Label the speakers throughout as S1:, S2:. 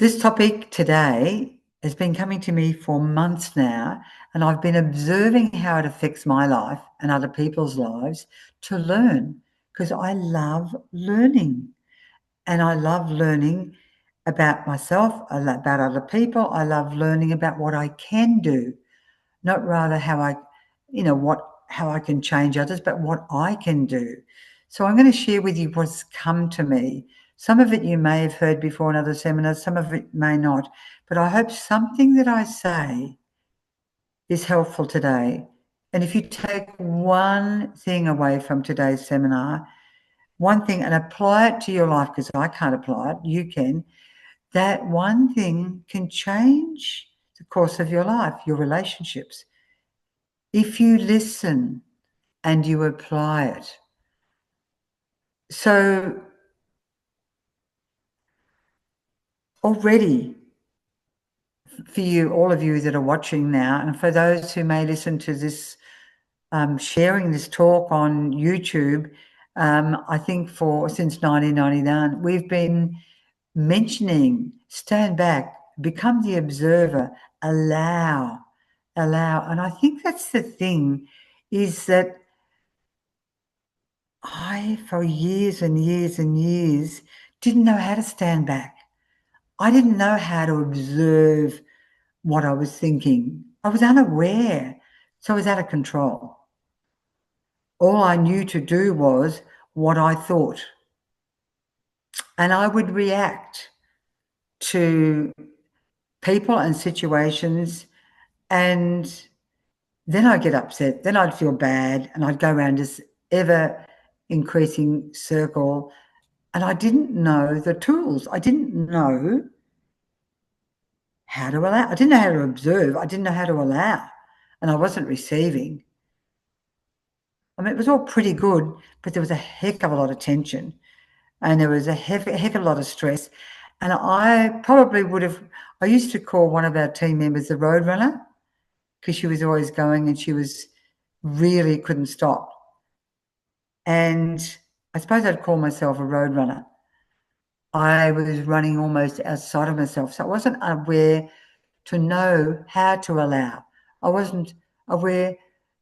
S1: This topic today has been coming to me for months now, and I've been observing how it affects my life and other people's lives to learn because I love learning and I love learning about myself, about other people. I love learning about what I can do, not rather how how I can change others, but what I can do. So I'm going to share with you what's come to me. Some of it you may have heard before in other seminars, some of it may not, but I hope something that I say is helpful today. And if you take one thing away from today's seminar, one thing, and apply it to your life, because I can't apply it, you can, that one thing can change the course of your life, your relationships, if you listen and you apply it. So already, for you, all of you that are watching now, and for those who may listen to this, sharing this talk on YouTube, I think since 1999, we've been mentioning, stand back, become the observer, allow. And I think that's the thing, is that I, for years and years and years, didn't know how to stand back. I didn't know how to observe what I was thinking. I was unaware, so I was out of control. All I knew to do was what I thought. And I would react to people and situations, and then I'd get upset, then I'd feel bad, and I'd go around this ever increasing circle, and I didn't know the tools. I didn't know how to allow. I didn't know how to observe. I didn't know how to allow, and I wasn't receiving. I mean, it was all pretty good, but there was a heck of a lot of tension, and there was a heck of a lot of stress. And I probably would have, I used to call one of our team members the road runner, because she was always going and she was really couldn't stop. And I suppose I'd call myself a road runner. I was running almost outside of myself. So I wasn't aware to know how to allow. I wasn't aware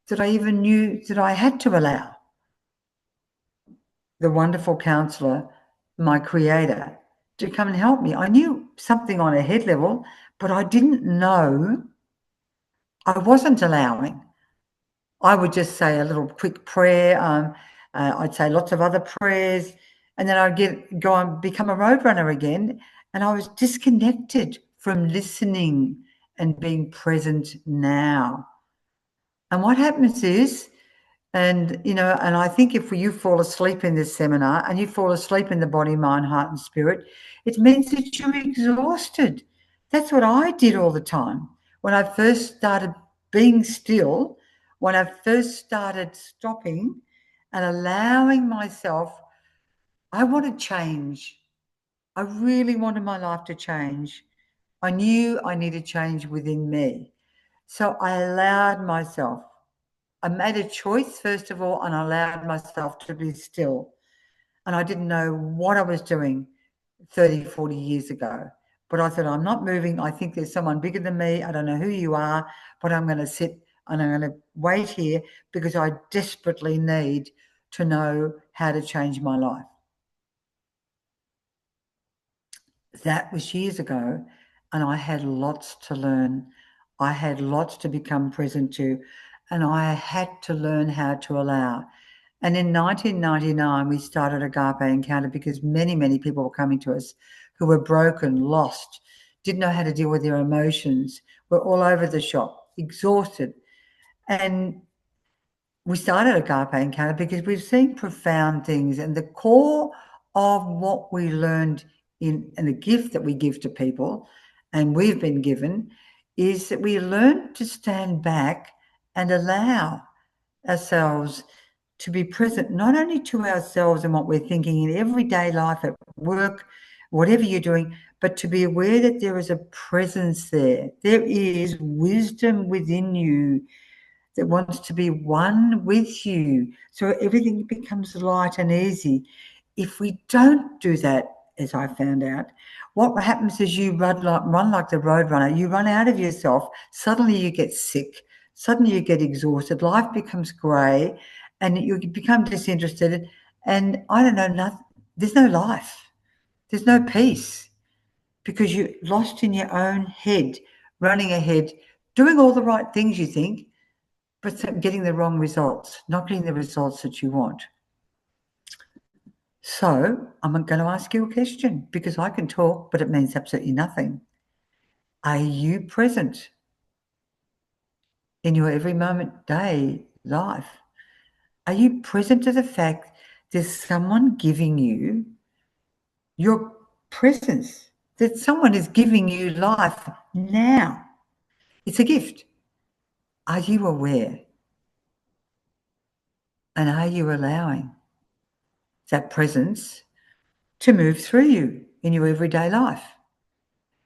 S1: that I even knew that I had to allow. The wonderful counselor, my creator, to come and help me. I knew something on a head level, but I didn't know I wasn't allowing. I would just say a little quick prayer. I'd say lots of other prayers, and then I'd go and become a road runner again. And I was disconnected from listening and being present now. And what happens is, and I think if you fall asleep in this seminar and you fall asleep in the body, mind, heart, and spirit, it means that you're exhausted. That's what I did all the time. When I first started being still, when I first started stopping and allowing myself, I wanted change. I really wanted my life to change. I knew I needed change within me. So I allowed myself. I made a choice, first of all, and I allowed myself to be still. And I didn't know what I was doing 30, 40 years ago. But I thought, I'm not moving. I think there's someone bigger than me. I don't know who you are, but I'm going to sit and I'm going to wait here because I desperately need to know how to change my life. That was years ago, and I had lots to learn. I had lots to become present to, and I had to learn how to allow. And in 1999, we started Agape Encounter because many, many people were coming to us who were broken, lost, didn't know how to deal with their emotions, were all over the shop, exhausted. And we started Agape Encounter because we've seen profound things, and the core of what we learned and the gift that we give to people, and we've been given, is that we learn to stand back and allow ourselves to be present, not only to ourselves and what we're thinking in everyday life, at work, whatever you're doing, but to be aware that there is a presence there. There is wisdom within you that wants to be one with you, so everything becomes light and easy. If we don't do that, as I found out. What happens is you run like the road runner. You run out of yourself. Suddenly you get sick. Suddenly you get exhausted. Life becomes grey and you become disinterested. And I don't know, there's no life. There's no peace because you're lost in your own head, running ahead, doing all the right things you think, but getting the wrong results, not getting the results that you want. So I'm going to ask you a question because I can talk, but it means absolutely nothing. Are you present in your every moment, day, life? Are you present to the fact there's someone giving you your presence, that someone is giving you life now? It's a gift. Are you aware? And are you allowing that presence to move through you in your everyday life?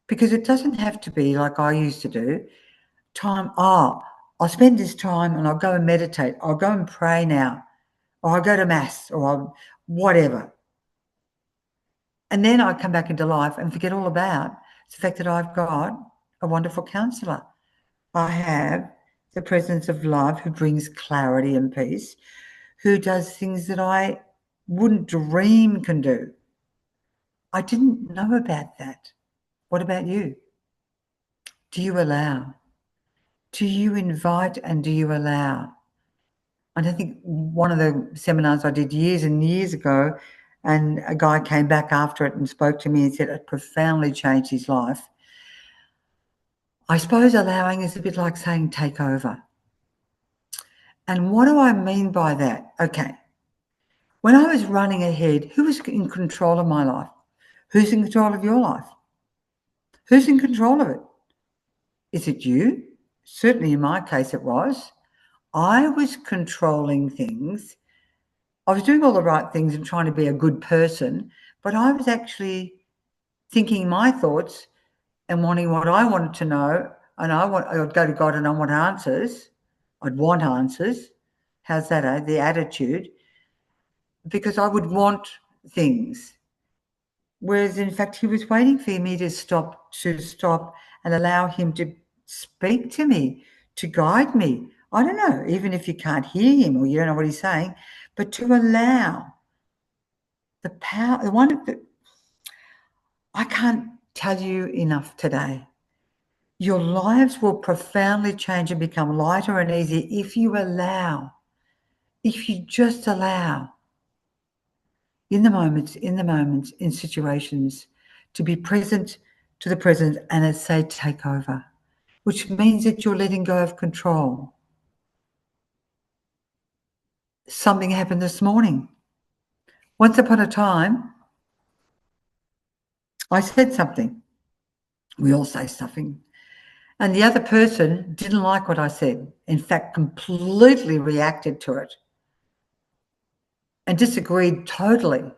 S1: Because it doesn't have to be like I used to do. I'll spend this time and I'll go and meditate. I'll go and pray now. Or I'll go to mass or whatever. And then I come back into life and forget all about the fact that I've got a wonderful counsellor. I have the presence of love who brings clarity and peace, who does things that I wouldn't dream can do. I didn't know about that. What about you? Do you allow? Do you invite and do you allow? And I think one of the seminars I did years and years ago, and a guy came back after it and spoke to me and said it profoundly changed his life. I suppose allowing is a bit like saying take over. And what do I mean by that? Okay. When I was running ahead, who was in control of my life? Who's in control of your life? Who's in control of it? Is it you? Certainly in my case it was. I was controlling things. I was doing all the right things and trying to be a good person, but I was actually thinking my thoughts and wanting what I wanted to know. And I'd go to God and I want answers. I'd want answers. How's that, eh? The attitude. Because I would want things. Whereas in fact, he was waiting for me to stop and allow him to speak to me, to guide me. I don't know, even if you can't hear him or you don't know what he's saying, but to allow the power, the one that I can't tell you enough today. Your lives will profoundly change and become lighter and easier if you allow, if you just allow in the moments, in situations, to be present to the present and as say take over, which means that you're letting go of control. Something happened this morning. Once upon a time, I said something. We all say something. And the other person didn't like what I said. In fact, completely reacted to it and disagreed totally.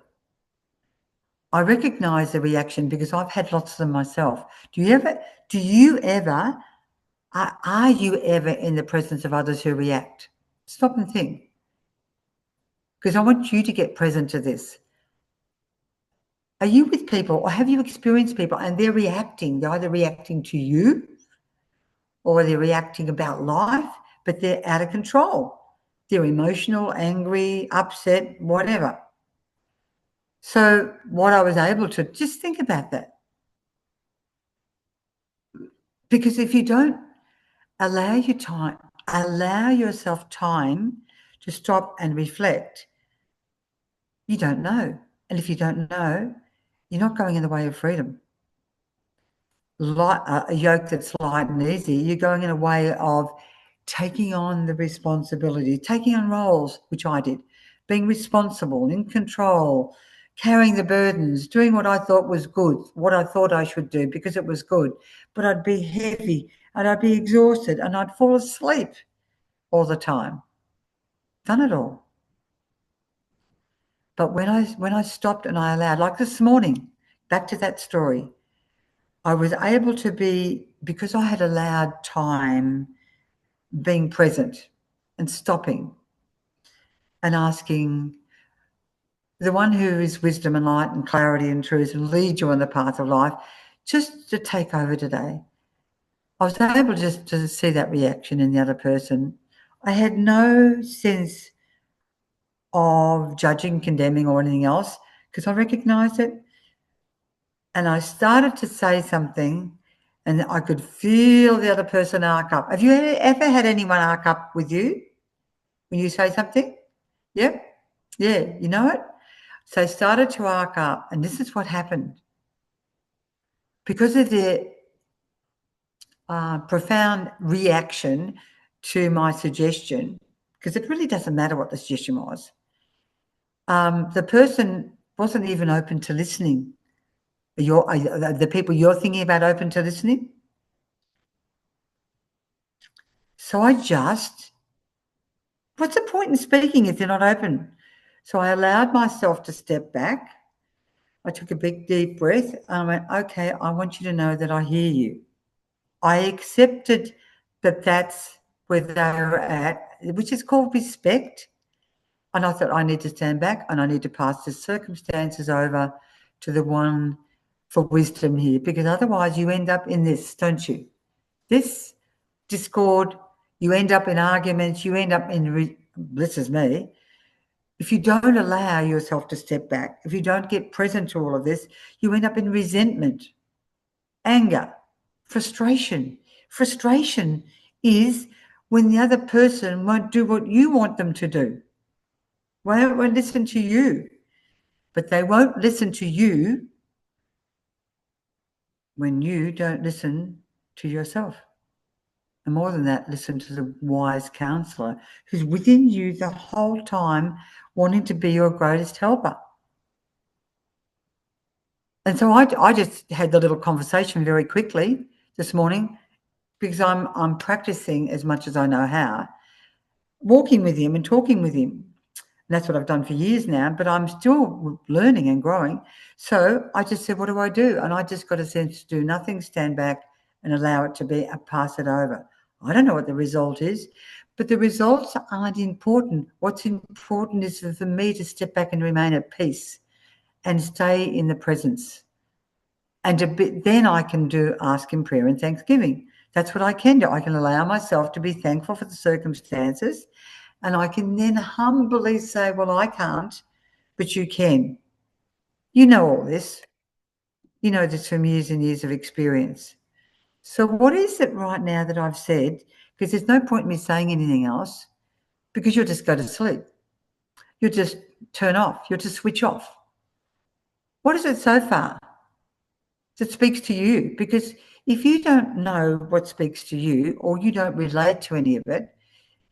S1: I recognize the reaction because I've had lots of them myself. Are you ever in the presence of others who react? Stop and think. Because I want you to get present to this. Are you with people or have you experienced people and they're reacting? They're either reacting to you or they're reacting about life, but they're out of control. They're emotional, angry, upset, whatever. So what I was able to just think about that. Because if you don't allow yourself time to stop and reflect, you don't know. And if you don't know, you're not going in the way of freedom. A yoke that's light and easy, you're going in a way of taking on the responsibility, taking on roles, which I did, being responsible, in control, carrying the burdens, doing what I thought was good, what I thought I should do because it was good. But I'd be heavy and I'd be exhausted and I'd fall asleep all the time. Done it all. But when I stopped and I allowed, like this morning, back to that story, I was able to be, because I had allowed time, being present and stopping and asking, the one who is wisdom and light and clarity and truth and leads you on the path of life, just to take over today. I was able just to see that reaction in the other person. I had no sense of judging, condemning, or anything else because I recognized it. And I started to say something and I could feel the other person arc up. Have you ever had anyone arc up with you when you say something? Yep. Yeah, you know it? So I started to arc up, and this is what happened. Because of their profound reaction to my suggestion, because it really doesn't matter what the suggestion was, the person wasn't even open to listening. The people you're thinking about open to listening? So what's the point in speaking if they're not open? So I allowed myself to step back. I took a big, deep breath. And I went, okay, I want you to know that I hear you. I accepted that that's where they were at, which is called respect. And I thought I need to stand back and I need to pass the circumstances over to the one for wisdom here, because otherwise you end up in this, don't you? This discord, you end up in arguments, you end up in, this is me, if you don't allow yourself to step back, if you don't get present to all of this, you end up in resentment, anger, frustration. Frustration is when the other person won't do what you want them to do. Won't listen to you. But they won't listen to you when you don't listen to yourself. And more than that, listen to the wise counselor who's within you the whole time wanting to be your greatest helper. And so I just had the little conversation very quickly this morning because I'm practicing as much as I know how, walking with him and talking with him. And that's what I've done for years now, but I'm still learning and growing. So I just said, what do I do? And I just got a sense to do nothing, stand back and allow it to be, pass it over. I don't know what the result is, but the results aren't important. What's important is for me to step back and remain at peace and stay in the presence. And then I can ask in prayer and thanksgiving. That's what I can do. I can allow myself to be thankful for the circumstances, and I can then humbly say, well, I can't, but you can. You know all this. You know this from years and years of experience. So what is it right now that I've said? Because there's no point in me saying anything else, because you'll just go to sleep. You'll just turn off. You'll just switch off. What is it so far that speaks to you? Because if you don't know what speaks to you, or you don't relate to any of it,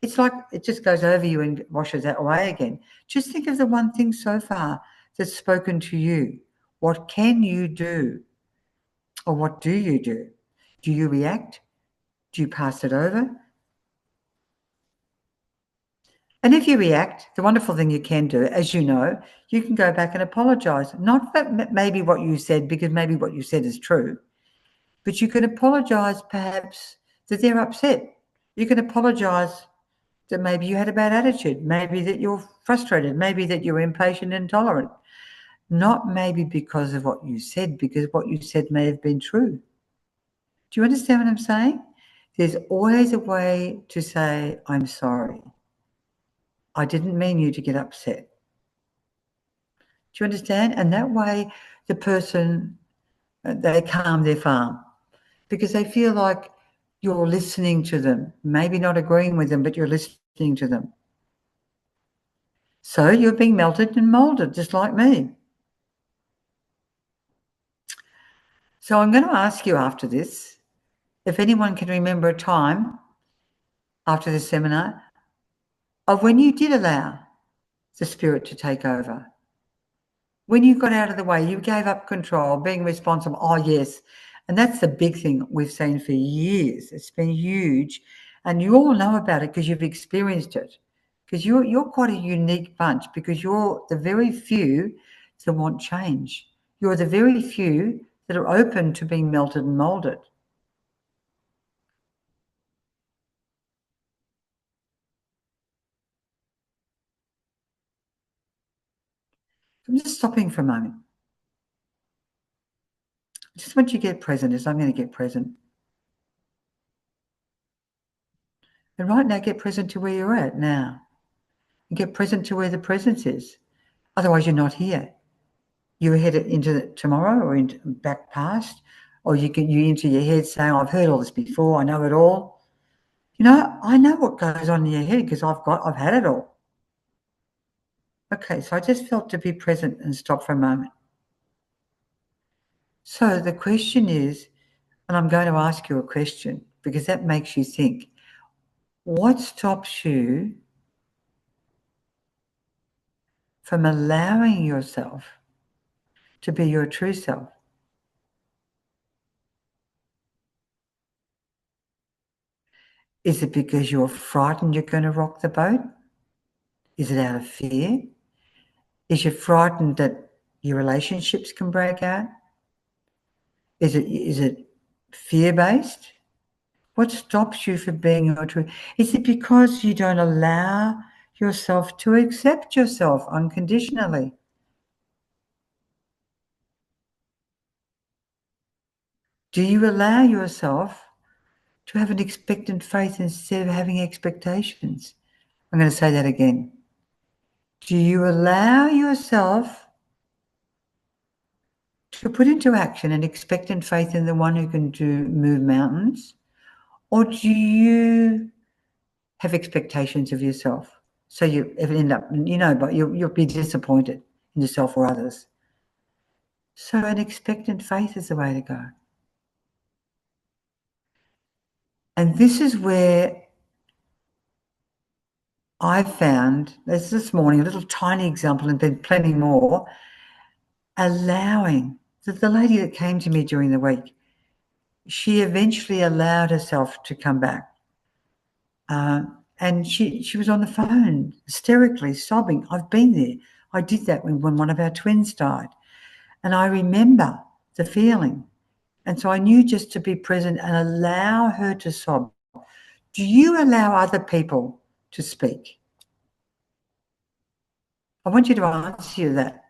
S1: it's like it just goes over you and washes that away again. Just think of the one thing so far that's spoken to you. What can you do? Or what do you do? Do you react? Do you pass it over? And if you react, the wonderful thing you can do, as you know, you can go back and apologise. Not that maybe what you said, because maybe what you said is true, but you can apologise perhaps that they're upset. You can apologise that maybe you had a bad attitude, maybe that you're frustrated, maybe that you're impatient and intolerant. Not maybe because of what you said, because what you said may have been true. Do you understand what I'm saying? There's always a way to say, I'm sorry. I didn't mean you to get upset. Do you understand? And that way the person, they calm their farm because they feel like you're listening to them, maybe not agreeing with them, but you're listening to them. So you're being melted and molded, just like me. So I'm going to ask you after this, if anyone can remember a time after the seminar of when you did allow the spirit to take over. When you got out of the way, you gave up control, being responsible. Oh, yes. And that's the big thing we've seen for years. It's been huge. And you all know about it because you've experienced it. Because you're quite a unique bunch, because you're the very few that want change. You're the very few that are open to being melted and molded. I'm just stopping for a moment. Just once you get present, as I'm going to get present. And right now, get present to where you're at now. And get present to where the presence is. Otherwise, you're not here. You're headed into tomorrow or into back past, or you into your head saying, I've heard all this before, I know it all. You know, I know what goes on in your head because I've had it all. Okay, so I just felt to be present and stop for a moment. So the question is, and I'm going to ask you a question because that makes you think, what stops you from allowing yourself to be your true self? Is it because you're frightened you're going to rock the boat? Is it out of fear? Is you frightened that your relationships can break out? Is it fear-based? What stops you from being your true? Is it because you don't allow yourself to accept yourself unconditionally? Do you allow yourself to have an expectant faith instead of having expectations? I'm going to say that again. Do you allow yourself to put into action an expectant faith in the one who can move mountains? Or do you have expectations of yourself? So you end up, but you'll be disappointed in yourself or others. So an expectant faith is the way to go. And this is where I found, this morning, a little tiny example, and then plenty more, allowing the lady that came to me during the week, she eventually allowed herself to come back. And she was on the phone, hysterically sobbing. I've been there. I did that when one of our twins died. And I remember the feeling. And so I knew just to be present and allow her to sob. Do you allow other people to speak? I want you to answer that.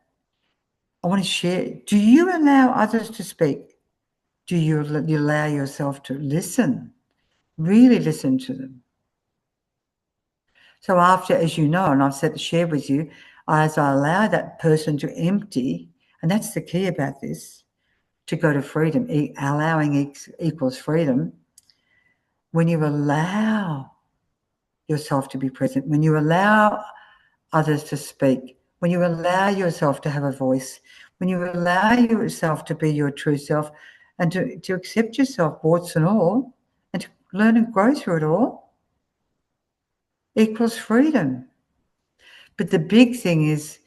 S1: I want to share. Do you allow others to speak? Do you allow yourself to listen? Really listen to them? So after, as you know, and I've shared with you, as I allow that person to empty, and that's the key about this, to go to freedom, allowing equals freedom. When you allow yourself to be present, when you allow others to speak, when you allow yourself to have a voice, when you allow yourself to be your true self and to accept yourself, warts and all, and to learn and grow through it all, equals freedom. But the big thing is,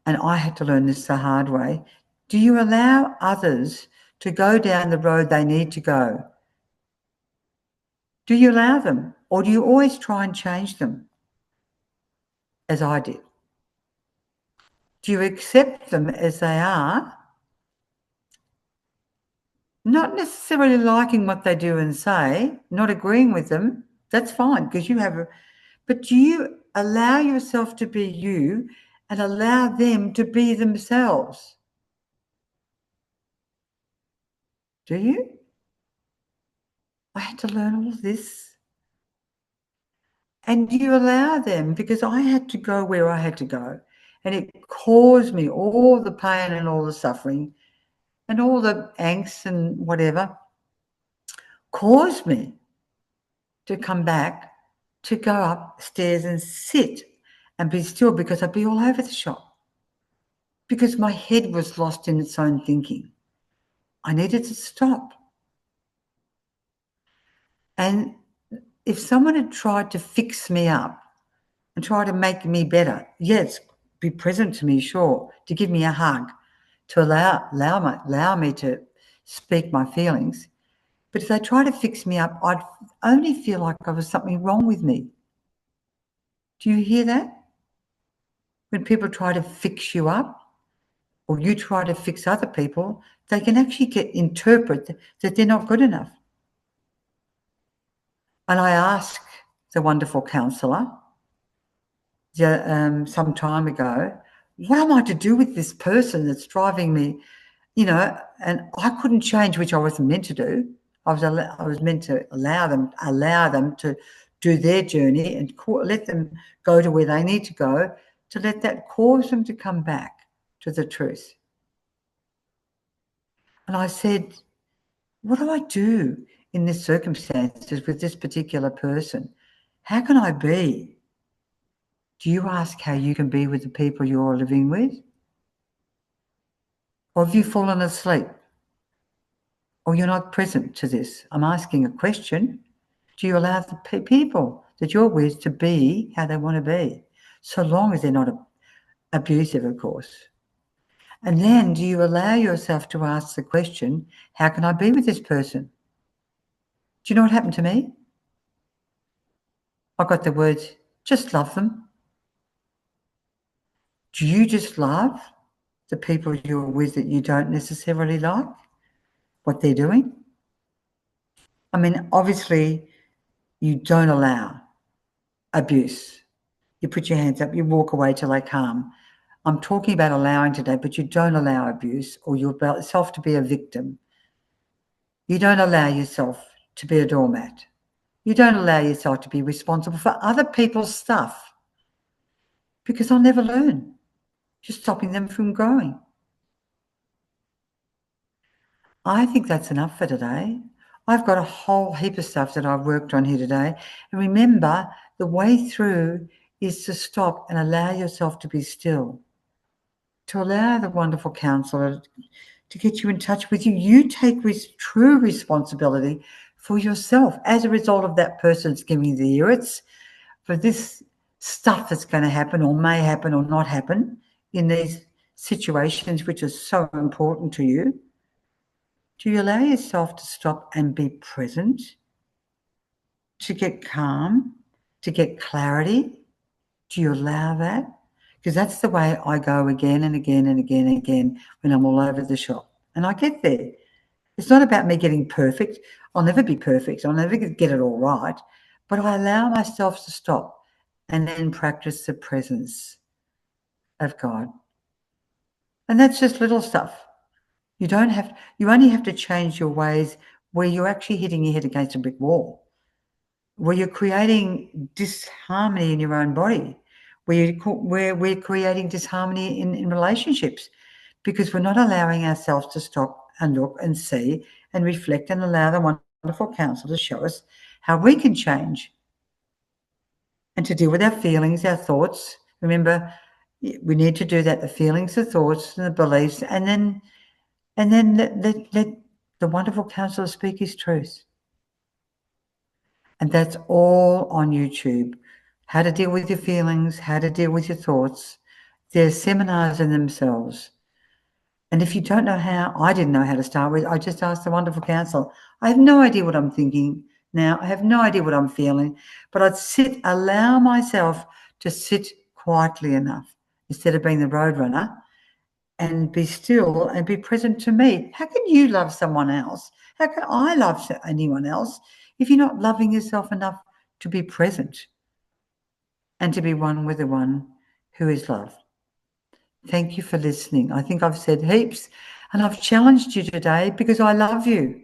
S1: and I had to learn this the hard way, do you allow others to go down the road they need to go? Do you allow them? Or do you always try and change them, as I did? Do you accept them as they are, not necessarily liking what they do and say, not agreeing with them? That's fine because you have but do you allow yourself to be you and allow them to be themselves? Do you? I had to learn all of this. And you allow them, because I had to go where I had to go, and it caused me all the pain and all the suffering and all the angst and whatever, caused me to come back, to go upstairs and sit and be still, because I'd be all over the shop, because my head was lost in its own thinking. I needed to stop. And if someone had tried to fix me up and try to make me better, yes, be present to me, sure, to give me a hug, to allow me to speak my feelings. But if they try to fix me up, I'd only feel like there was something wrong with me. Do you hear that? When people try to fix you up, or you try to fix other people, they can actually interpret that they're not good enough. And I asked the wonderful counsellor some time ago, what am I to do with this person that's driving me, and I couldn't change, which I wasn't meant to do. I was meant to allow them to do their journey and let them go to where they need to go, to let that cause them to come back to the truth. And I said, what do I do in this circumstances with this particular person? How can I be? Do you ask how you can be with the people you're living with? Or have you fallen asleep? Or you're not present to this? I'm asking a question. Do you allow the people that you're with to be how they want to be? So long as they're not abusive, of course. And then do you allow yourself to ask the question, how can I be with this person? Do you know what happened to me? I got the words, just love them. Do you just love the people you're with that you don't necessarily like, what they're doing? I mean, obviously, you don't allow abuse. You put your hands up, you walk away till they calm. I'm talking about allowing today, but you don't allow abuse or yourself to be a victim. You don't allow yourself to be a doormat. You don't allow yourself to be responsible for other people's stuff, because I'll never learn. You're stopping them from growing. I think that's enough for today. I've got a whole heap of stuff that I've worked on here today. And remember, the way through is to stop and allow yourself to be still, to allow the wonderful counsellor to get you in touch with you. You take true responsibility for yourself as a result of that person's giving you the irrits, for this stuff that's going to happen or may happen or not happen in these situations which are so important to you. Do you allow yourself to stop and be present, to get calm, to get clarity? Do you allow that? Because that's the way I go again and again and again and again when I'm all over the shop. And I get there. It's not about me getting perfect. I'll never be perfect. I'll never get it all right. But I allow myself to stop and then practice the presence of God. And that's just little stuff. You only have to change your ways where you're actually hitting your head against a brick wall, where you're creating disharmony in your own body, where we're creating disharmony in relationships, because we're not allowing ourselves to stop and look and see and reflect and allow the wonderful counsel to show us how we can change and to deal with our feelings, our thoughts. Remember, we need to do that, the feelings, the thoughts, and the beliefs, and then let the wonderful counsellor speak his truth. And that's all on YouTube. How to deal with your feelings, how to deal with your thoughts. There's seminars in themselves. And if you don't know how, I didn't know how to start with, I just asked the wonderful counsellor. I have no idea what I'm thinking now. I have no idea what I'm feeling. But I'd allow myself to sit quietly enough instead of being the roadrunner, and be still and be present to me. How can you love someone else? How can I love anyone else if you're not loving yourself enough to be present and to be one with the one who is love? Thank you for listening. I think I've said heaps, and I've challenged you today because I love you.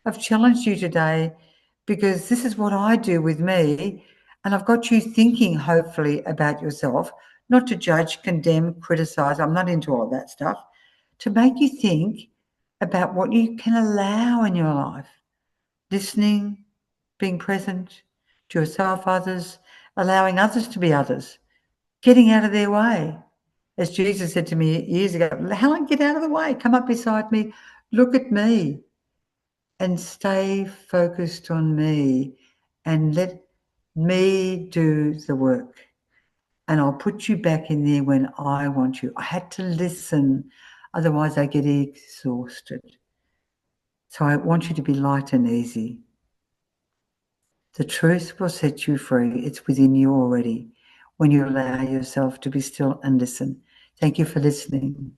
S1: I've challenged you today because this is what I do with me, and I've got you thinking, hopefully, about yourself, not to judge, condemn, criticize. I'm not into all of that stuff. To make you think about what you can allow in your life. Listening, being present to yourself, others, allowing others to be others, getting out of their way. As Jesus said to me years ago, Helen, get out of the way, come up beside me, look at me, and stay focused on me, and let me do the work. And I'll put you back in there when I want you. I had to listen, otherwise I get exhausted. So I want you to be light and easy. The truth will set you free. It's within you already when you allow yourself to be still and listen. Thank you for listening.